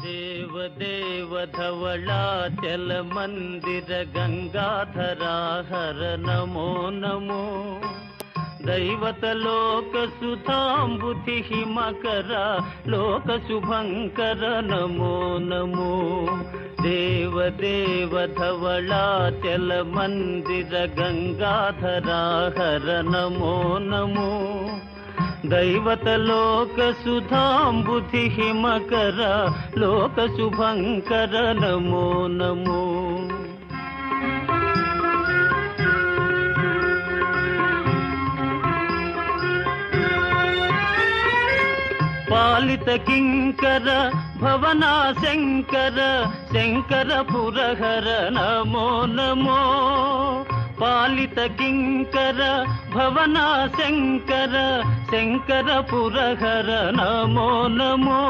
देव धवलाचल मंदिर गंगाधरा हर नमो नमो दैवत लोक सुधांबुधि हिमकर लोक शुभंकर नमो नमो देव धवलाचल मंदिर गंगाधरा हर नमो नमो दैवत लोक सुधांबुधि हिमकर लोक शुभंकर नमो नमो पालित किंकर भवना शंकर शंकर पुरहर नमो नमो पालित किंकर भवना शंकर शंकर पुरहर नमो नमो